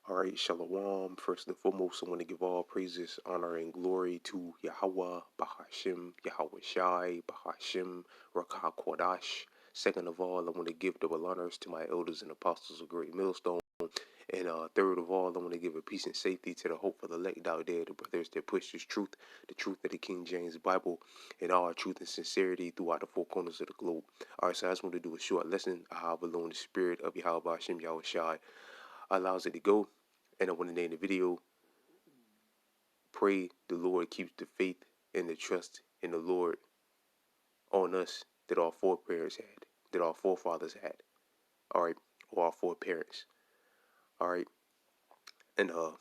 All right, Shalom. First and foremost, I want to give all praises, honor, and glory to Yahweh, Bahashim, Yahweh Shai, Bahashim, Rakah Kodash. Second of all, I want to give double honors to my elders and apostles of Great Millstone. And third of all, I want to give a peace and safety to the hope for the elect out there, the brothers that push this truth, the truth of the King James Bible, and all truth and sincerity throughout the four corners of the globe. All right, so I just want to do a short lesson. I have alone the spirit of Yahweh Hashem, Yahweh Shai allows it to go. And I want to name the video, Pray the Lord keeps the faith and the trust in the Lord on us that our foreparents had, that our forefathers had. All right, or our foreparents. All right, and the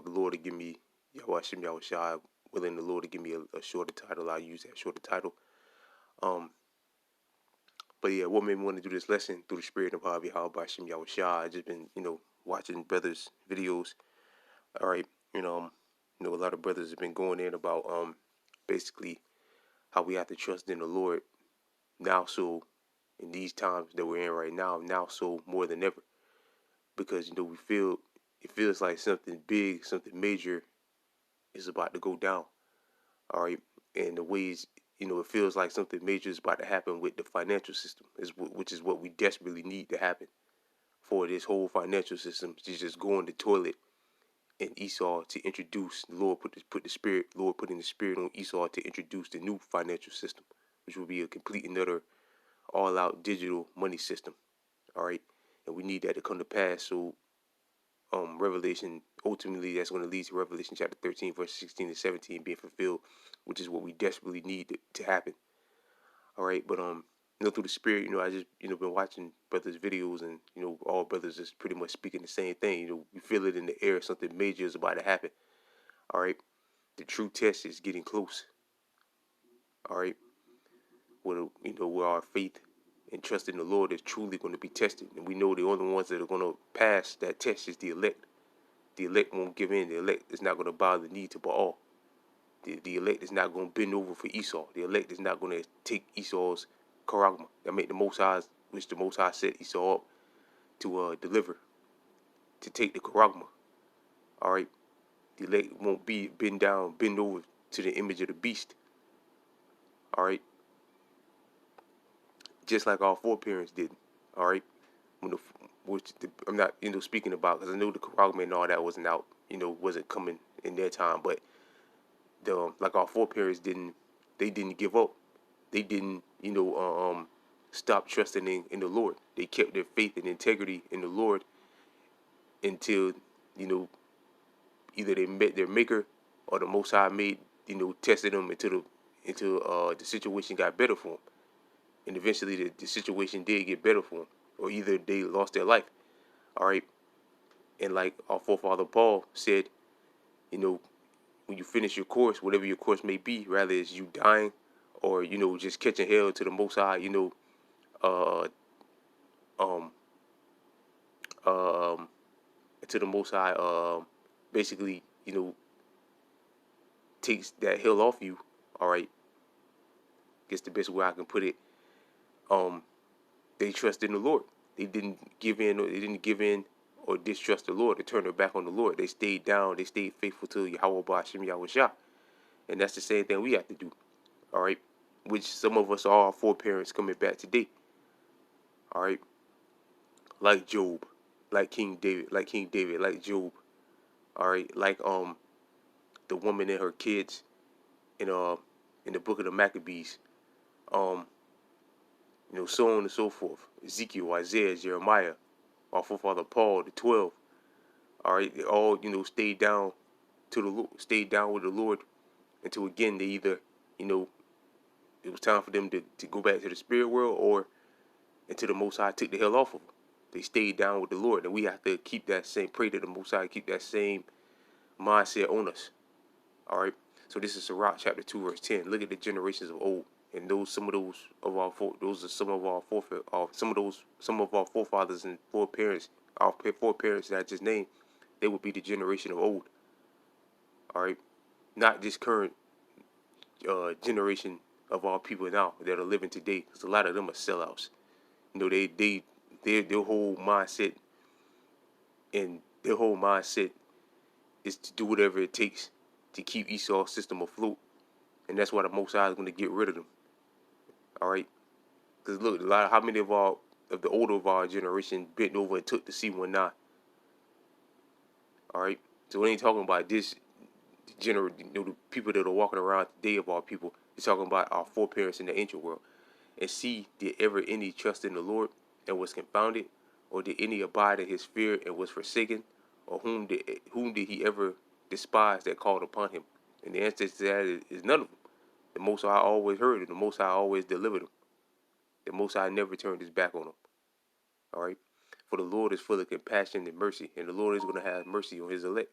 Lord to give me Yahweh Shem Yahweh Shai, willing the Lord to give me a shorter title, I'll use that shorter title. But yeah, what made me want to do this lesson through the spirit of Yahweh Shem Yahweh Shai? I just been watching brothers' videos. All right, a lot of brothers have been going in about basically how we have to trust in the Lord now, so in these times that we're in right now so more than ever, because it feels like something big, something major is about to go down. All right, and the ways it feels like something major is about to happen with the financial system, which is what we desperately need to happen for this whole financial system to just go in the toilet. And Esau to introduce, the Lord put in the spirit on Esau to introduce the new financial system, which will be a complete and utter all-out digital money system. All right, and we need that to come to pass. So, Revelation, ultimately, that's going to lead to Revelation chapter 13, verse 16 and 17 being fulfilled, which is what we desperately need to happen. All right, but through the spirit, I just been watching brothers' videos, and all brothers is pretty much speaking the same thing. You feel it in the air, something major is about to happen. All right, the true test is getting close. All right, where our faith and trust in the Lord is truly going to be tested, and we know the only ones that are going to pass that test is the elect. The elect won't give in. The elect is not going to bow the knee to Baal. The elect is not going to bend over for Esau. The elect is not going to take Esau's charagma. That made the Most High, which the Most High set Esau up to deliver, to take the charagma. All right, the elect won't bend over to the image of the beast. All right, just like our foreparents did. All right, I'm not speaking about, because I know the charagma and all that wasn't out, wasn't coming in their time, but like our foreparents didn't give up. They didn't stop trusting in the Lord. They kept their faith and integrity in the Lord until either they met their maker or the Most High tested them until the situation got better for them, and eventually the situation did get better for them, or either they lost their life. All right, and like our forefather Paul said, when you finish your course, whatever your course may be, rather it's you dying or just catching hell to the Most High, to the Most High, basically, takes that hell off you. All right, guess the best way I can put it. They trust in the Lord. They didn't give in, or distrust the Lord, or turn their back on the Lord. They stayed down. They stayed faithful to Yahweh Ba'ashem Yahweh Shah. And that's the same thing we have to do. All right, which some of us are our foreparents coming back today. All right, like Job, like King David, like Job. All right, like the woman and her kids in the book of the Maccabees. So on and so forth. Ezekiel, Isaiah, Jeremiah, our forefather Paul, the 12. All right, they all stayed down stayed down with the Lord until again they either it was time for them to go back to the spirit world, or until the Most High took the hell off of them. They stayed down with the Lord, and we have to keep that same, pray to the Most High, keep that same mindset on us. All right. So this is Sirach chapter 2 verse 10. Look at the generations of old, and some of our forefathers and foreparents, our foreparents that I just named. They would be the generation of old. All right, not this current generation of our people now that are living today, because a lot of them are sellouts. Their whole mindset and Their whole mindset is to do whatever it takes to keep Esau's system afloat, and that's why the Most High is going to get rid of them. All right, because look, how many of the older of our generation bent over and took the C19? All right, so we ain't talking about this the people that are walking around today of our people. It's talking about our foreparents in the ancient world. And see, did ever any trust in the Lord and was confounded, or did any abide in his fear and was forsaken, or whom did he ever despise that called upon him? And the answer to that is none of them. The Most High always heard him. The Most High always delivered him. The Most High never turned his back on him. All right. For the Lord is full of compassion and mercy, and the Lord is going to have mercy on his elect.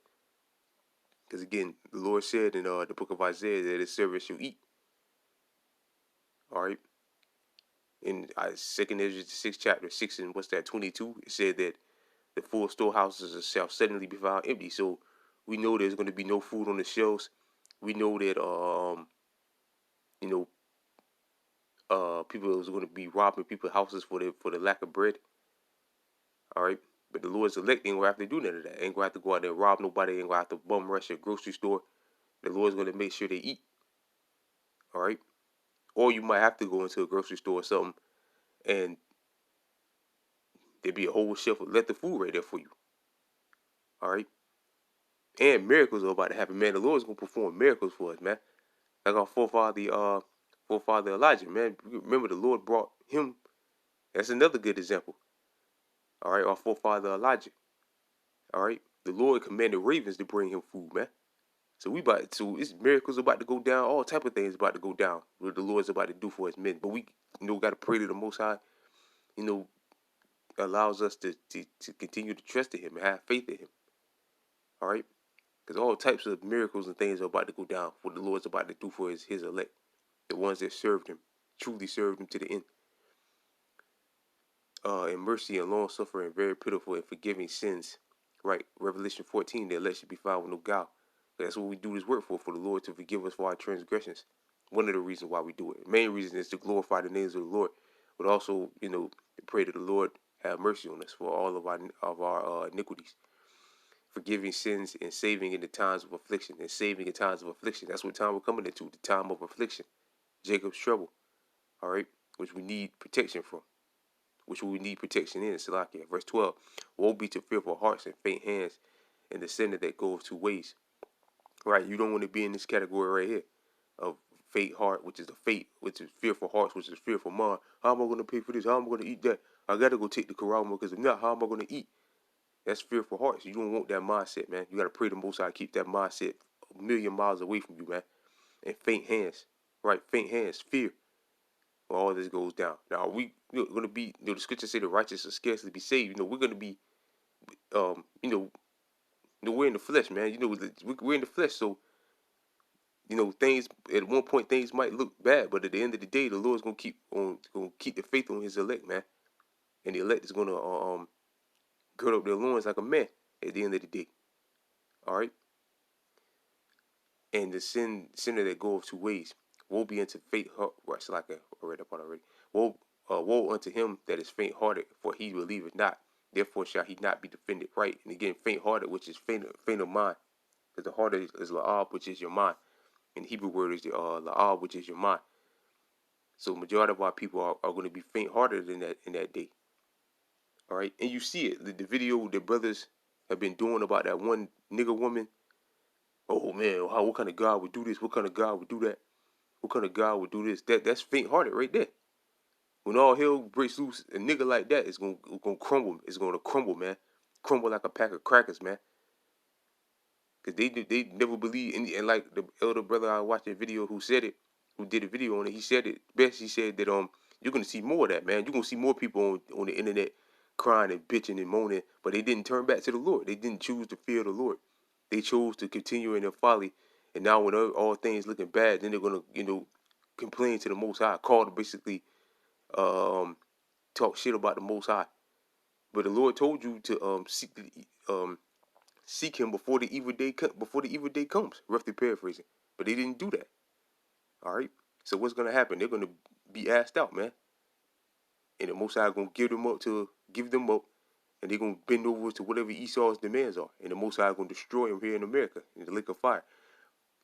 Because again, the Lord said in the book of Isaiah that his servants shall eat. All right. In 2nd Ezra 6 chapter 6 and what's that 22, it said that the full storehouses shall suddenly be found empty. So we know there's going to be no food on the shelves. We know that you know people is going to be robbing people's houses for the lack of bread. All right. But the Lord's elect ain't gonna have to do none of that. Ain't gonna have to go out there and rob nobody. Ain't gonna have to bum rush a grocery store. The Lord's gonna make sure they eat. All right. Or you might have to go into a grocery store or something, and there'd be a whole shelf of let the food right there for you. All right. And miracles are about to happen, man. The Lord's gonna perform miracles for us, man. Like our forefather Elijah, man. Remember the Lord brought him. That's another good example. All right, our forefather Elijah. All right, the Lord commanded ravens to bring him food, man. So it's miracles about to go down. All type of things about to go down. What the Lord's about to do for his men. But we, got to pray to the Most High. Allows us to continue to trust in Him and have faith in Him. All right, because all types of miracles and things are about to go down. What the Lord's about to do for his elect, the ones that served Him, truly served Him to the end. In mercy and long suffering, very pitiful and forgiving sins. Right, Revelation 14, the elect should be found with no guile. That's what we do this work for the Lord to forgive us for our transgressions. One of the reasons why we do it. The main reason is to glorify the names of the Lord, but also, to pray that the Lord have mercy on us for all of our iniquities. Forgiving sins and saving in the times of affliction. And saving in times of affliction. That's what time we're coming into, the time of affliction. Jacob's trouble. All right, which we need protection from. Which we need protection in. Salakia. Verse 12. Woe be to fearful hearts and faint hands, and the sinner that goes two ways. Right, you don't want to be in this category right here of faint heart, which is the fate, which is fearful hearts, which is fearful mind. How am I going to pay for this? How am I going to eat that? I got to go take the Quran because if not, how am I going to eat? That's fearful hearts. You don't want that mindset, man. You got to pray the Most High keep that mindset a million miles away from you, man. And faint hands, right? Faint hands, fear. When all this goes down. Now we going to be. The scriptures say the righteous will scarcely be saved. We're going to be. We're in the flesh, man. We're in the flesh, so things at one point things might look bad, but at the end of the day, the Lord's gonna keep the faith on His elect, man, and the elect is gonna gird up their loins like a man at the end of the day. All right, and the sinner that goeth two ways, woe be unto faint heart. Right, so like I read up on already. Woe unto him that is faint hearted, for he believeth not. Therefore shall he not be defended. Right, and again, faint hearted, which is faint of mind, because the heart is la'ab, which is your mind. And the Hebrew word is the la'ab, which is your mind. So majority of our people are going to be faint-hearted in that day. All right, and you see it. The video that brothers have been doing about that one nigger woman. Oh man, what kind of God would do this? What kind of God would do that? What kind of God would do this? That's faint-hearted right there. When all hell breaks loose, a nigga like that is gonna crumble. It's gonna crumble, man. Crumble like a pack of crackers, man. Cause they never believe, and like the elder brother I watched a video who did a video on it. He said it best. He said that you're gonna see more of that, man. You're gonna see more people on the internet crying and bitching and moaning, but they didn't turn back to the Lord. They didn't choose to fear the Lord. They chose to continue in their folly, and now when all things looking bad, then they're gonna complain to the Most High, call to basically talk shit about the Most High. But the Lord told you to seek Him before the evil day comes. Roughly paraphrasing, but they didn't do that. All right. So what's gonna happen? They're gonna be asked out, man. And the Most High gonna give them up, and they're gonna bend over to whatever Esau's demands are, and the Most High is gonna destroy him here in America in the lake of fire,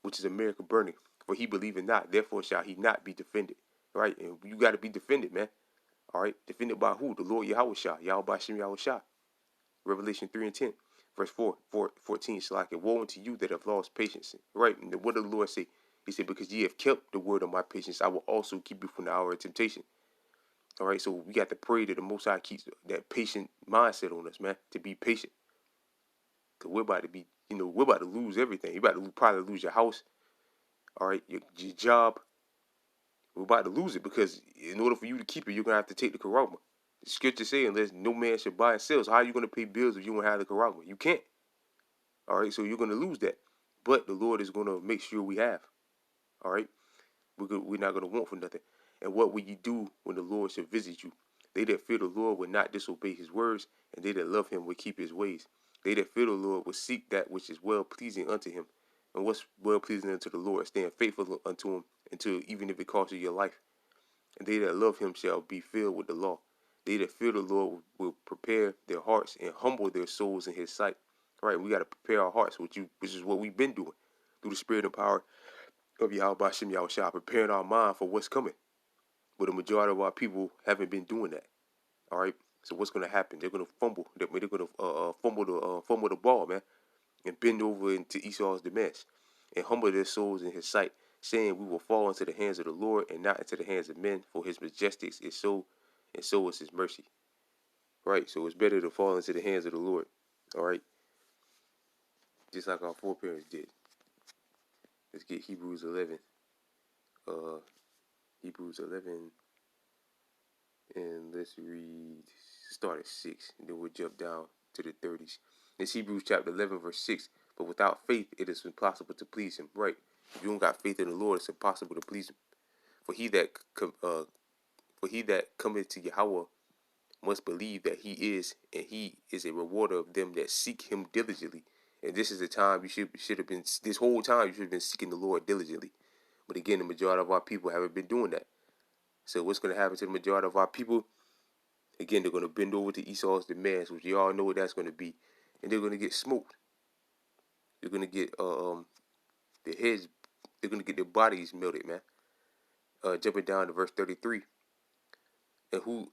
which is America burning. For he believeth not, therefore shall he not be defended. Right, and you got to be defended, man. All right, defended by who? The Lord Yahweh Shah, Yahweh Shem Yahweh Shah. Revelation 3 and 10, verse 14. Like, woe unto you that have lost patience. Right, and what did the Lord say? He said, because ye have kept the word of my patience, I will also keep you from the hour of temptation. All right, so we got to pray that the Most High keeps that patient mindset on us, man, to be patient. Because we're about to be, we're about to lose everything. You're about to probably lose your house, all right, your job. We're about to lose it because in order for you to keep it, you're going to have to take the karama. The scripture says, unless no man should buy and sell. So how are you going to pay bills if you don't have the karama? You can't. All right, so you're going to lose that. But the Lord is going to make sure we have. All right, we're not going to want for nothing. And what will you do when the Lord shall visit you? They that fear the Lord will not disobey his words, and they that love him will keep his ways. They that fear the Lord will seek that which is well pleasing unto him. And what's well pleasing unto the Lord? Stand faithful unto him until even if it costs you your life. And they that love him shall be filled with the law. They that fear the Lord will prepare their hearts and humble their souls in his sight. All right, we got to prepare our hearts, which is what we've been doing through the spirit and power of Yahweh Shem Yahweh Shah, preparing our mind for what's coming. But the majority of our people haven't been doing that. All right, so what's going to happen? They're going to fumble. They're going to fumble the ball, man, and bend over into Esau's demands and humble their souls in his sight, saying, we will fall into the hands of the Lord and not into the hands of men, for his majestics is so, and so is his mercy. Right, so it's better to fall into the hands of the Lord. All right, just like our foreparents did. Let's get Hebrews 11. Hebrews 11, and let's start at 6, and then we'll jump down to the 30s. It's Hebrews chapter 11, verse 6. But without faith, it is impossible to please him. Right, if you don't got faith in the Lord, it's impossible to please him. For he that cometh to Yahweh must believe that he is, and he is a rewarder of them that seek him diligently. And this is the time you should have been. This whole time you should have been seeking the Lord diligently. But again, the majority of our people haven't been doing that. So what's going to happen to the majority of our people? Again, they're going to bend over to Esau's demands, which you all know what that's going to be, and they're going to get smoked. They're going to get their heads. They're going to get their bodies melted, man. Jumping down to verse 33. And who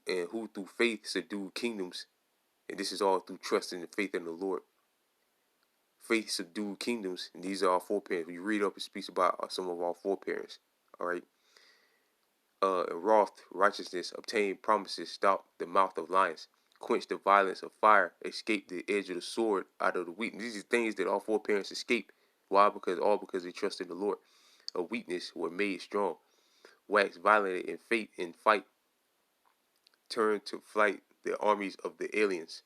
through faith subdued kingdoms, and this is all through trusting and faith in the Lord. Faith subdued kingdoms, and these are our foreparents. When you read up, it speaks about some of our foreparents. All right. And wrath, righteousness, obtained promises, stop the mouth of lions, quench the violence of fire, escape the edge of the sword out of the weakness. These are things that our foreparents escaped. Why? Because they trusted the Lord. A weakness were made strong. Wax violent in faith in fight, turn to flight the armies of the aliens.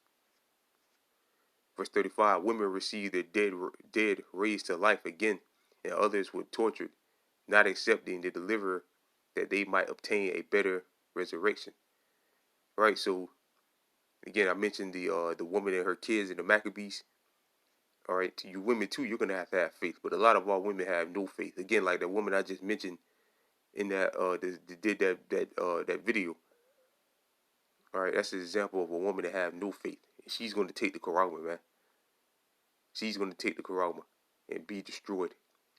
Verse 35, women received their dead raised to life again, and others were tortured, not accepting the deliverer that they might obtain a better resurrection. Right, so again, I mentioned the woman and her kids and the Maccabees. All right, to you women too, you're gonna have to have faith, but a lot of our women have no faith. Again, like the woman I just mentioned in that did that video. All right, that's an example of a woman that have no faith. She's going to take the Quran, man. She's going to take the Quran and be destroyed.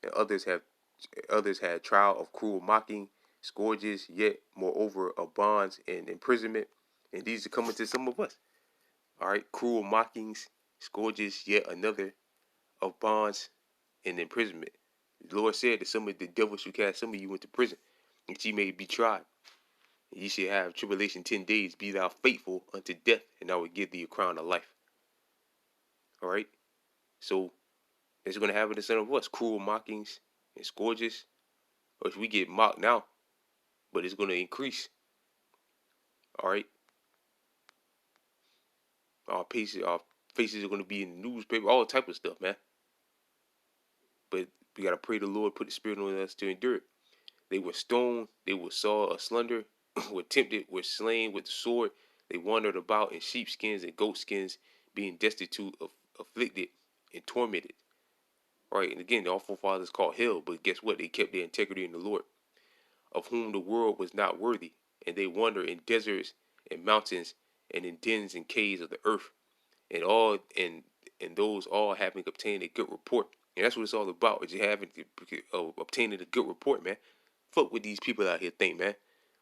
And others had trial of cruel mocking, scourges, yet moreover of bonds and imprisonment. And these are coming to some of us. All right, cruel mockings, scourges, yet another of bonds and imprisonment. The Lord said that some of the devil should cast some of you into prison, and ye may be tried. And ye shall have tribulation 10 days. Be thou faithful unto death, and I will give thee a crown of life. All right, so it's going to happen to some of us. Cruel mockings and scourges. Or if we get mocked now, but it's going to increase. All right. Our faces are going to be in the newspaper, all type of stuff, man. But we got to pray the Lord put the spirit on us to endure it. They were stoned, they were sawed asunder, were tempted, were slain with the sword. They wandered about in sheepskins and goatskins, being destitute, afflicted, and tormented. All right, and again, our forefathers called hell, but guess what? They kept their integrity in the Lord, of whom the world was not worthy, and they wander in deserts and mountains and in dens and caves of the earth. and all and those all having obtained a good report. And that's what it's all about. Is you having obtaining a good report, man. Fuck what these people out here think, man.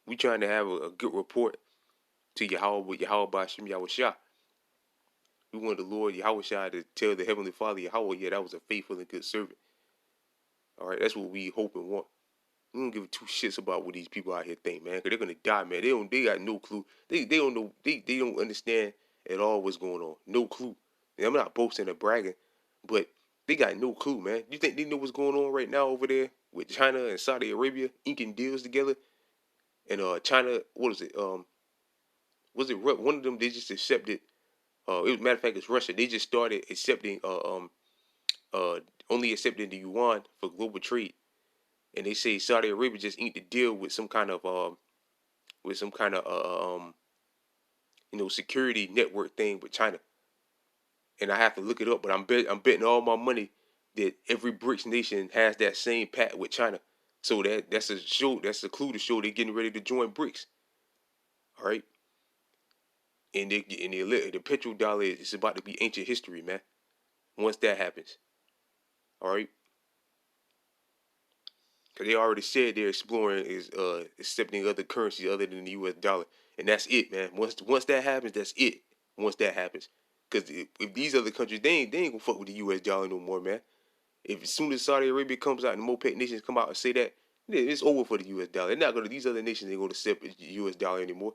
We trying to have a good report to Yahweh by Shem Yahweh. We want the Lord Yahweh to tell the Heavenly Father Yahweh, yeah, that was a faithful and good servant. All right, that's what we hope and want. We don't give two shits about what these people out here think, man, because they're gonna die, man. They got no clue. They don't know. They don't understand at all what's going on. No clue. And I'm not boasting or bragging, but they got no clue, man. You think they know what's going on right now over there with China and Saudi Arabia inking deals together? And China, what is it? Was it one of them? They just accepted. Matter of fact, it's Russia. They just started accepting uh only accepting the yuan for global trade. And they say Saudi Arabia just inked a deal with some kind of security network thing with China. And I have to look it up, but I'm betting all my money that every BRICS nation has that same pact with China. So that's a show. That's a clue to show they're getting ready to join BRICS. All right, and the petrodollar is about to be ancient history, man. Once that happens, all right, because they already said they're exploring is accepting other currencies other than the U.S. dollar, and that's it, man. Once that happens, that's it. Once that happens, because if these other countries they ain't gonna fuck with the U.S. dollar no more, man. If as soon as Saudi Arabia comes out and the MOPEC nations come out and say that, it's over for the U.S. dollar. They're not gonna. These other nations ain't gonna accept the U.S. dollar anymore.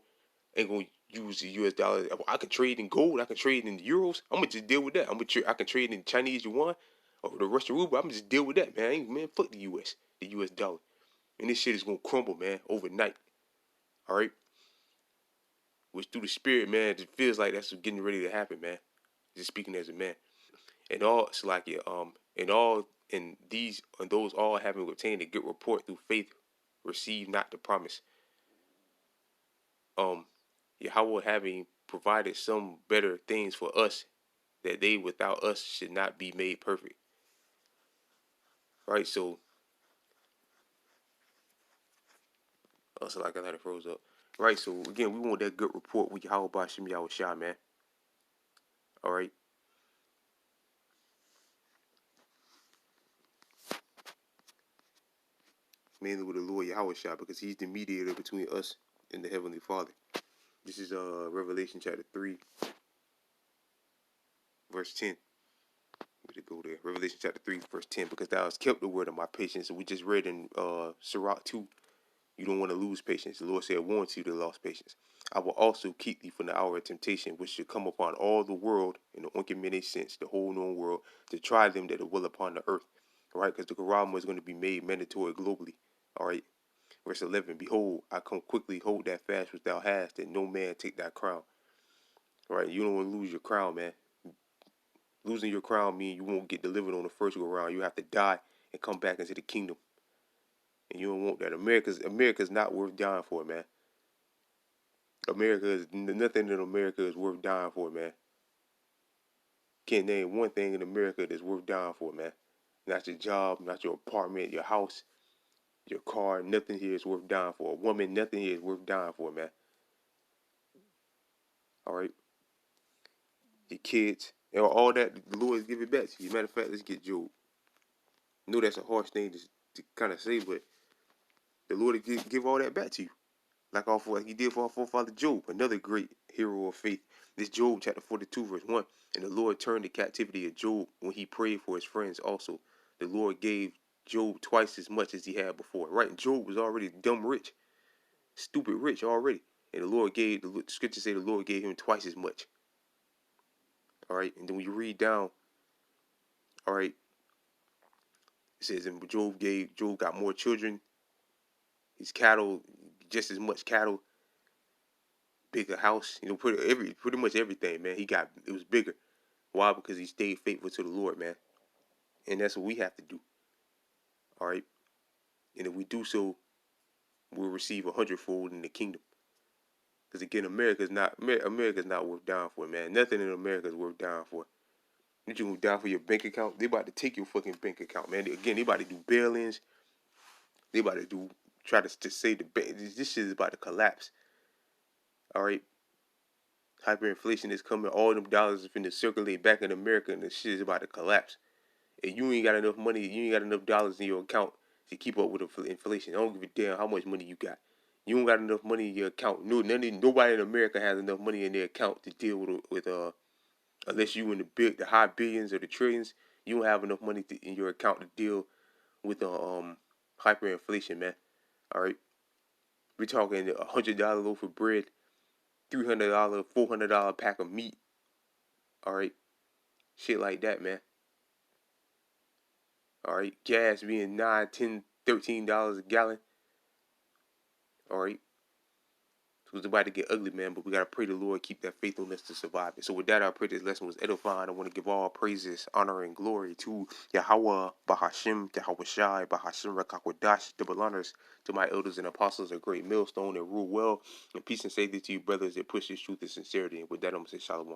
Ain't gonna use the U.S. dollar. I can trade in gold. I can trade in euros. I'm gonna just deal with that. I can trade in Chinese yuan or the Russian ruble. I'm gonna just deal with that, man. Man, fuck the U.S. The U.S. dollar. And this shit is gonna crumble, man, overnight. All right. Which through the spirit, man, it feels like that's getting ready to happen, man. Just speaking as a man. And all it's like and those all having obtained a good report through faith, receive not the promise. Um, Yahweh having provided some better things for us, that they without us should not be made perfect. Right. So like I had it froze up. Right. So again, we want that good report with Yahweh by Shem Yahweh Shah, man. All right. Mainly with the Lord Yahweh Shah, because He's the mediator between us and the Heavenly Father. This is Revelation chapter 3, verse 10. To go there. Revelation chapter 3, verse 10, because thou hast kept the word of my patience. And we just read in Sirach 2, you don't want to lose patience. The Lord said, warrants you to lost patience. I will also keep thee from the hour of temptation, which should come upon all the world in the unconventional sense, the whole known world, to try them that are well upon the earth. All right, because the Quran is going to be made mandatory globally. All right, verse 11, behold, I come quickly, hold that fast which thou hast, that no man take thy crown. All right, you don't want to lose your crown, man. Losing your crown means you won't get delivered on the first go round. You have to die and come back into the kingdom. And you don't want that. America's not worth dying for, man. America is nothing in America is worth dying for, man. Can't name one thing in America that's worth dying for, man. Not your job, not your apartment, your house, your car. Nothing here is worth dying for. A woman, nothing here is worth dying for, man. All right, your kids, and all that. The Lord is giving back to you. Matter of fact, let's get Job. I know that's a harsh thing to kind of say, but the Lord will give all that back to you. Like he did for our forefather Job, another great hero of faith. This Job chapter 42, verse 1. And the Lord turned the captivity of Job when he prayed for his friends also. The Lord gave Job twice as much as he had before. Right? And Job was already dumb rich, stupid rich already. And the scriptures say the Lord gave him twice as much. All right. And then when you read down, all right, it says, and Job got more children, his cattle, just as much cattle, bigger house, pretty much everything, man. It was bigger. Why? Because he stayed faithful to the Lord, man. And that's what we have to do. All right. And if we do so, we'll receive 100-fold in the kingdom. Because again, America's not worth dying for, man. Nothing in America is worth dying for. You gonna die for your bank account? They about to take your fucking bank account, man. Again, they about to do bail-ins. They about to try to say the bank. This shit is about to collapse. All right. Hyperinflation is coming. All them dollars is finna circulate back in America, and the shit is about to collapse. And you ain't got enough money. You ain't got enough dollars in your account to keep up with inflation. I don't give a damn how much money you got. You don't got enough money in your account. Nobody in America has enough money in their account to deal with unless you in the high billions or the trillions. You don't have enough money in your account to deal with hyperinflation, man. All right, we're talking $100 loaf of bread, $300, $400 pack of meat. All right, shit like that, man. All right, gas being $9, $10, $13 a gallon. All right, so it's about to get ugly, man. But we gotta pray the Lord keep that faithfulness to survive it. So with that, I pray this lesson was edifying. I want to give all praises, honor, and glory to Yahweh, Bahashim, Yahweh Shai, Bahashim Rekakwadash, double honors to my elders and apostles, a great millstone that rule well, and peace and safety to you, brothers that push this truth and sincerity. And with that, I'm gonna say shalom.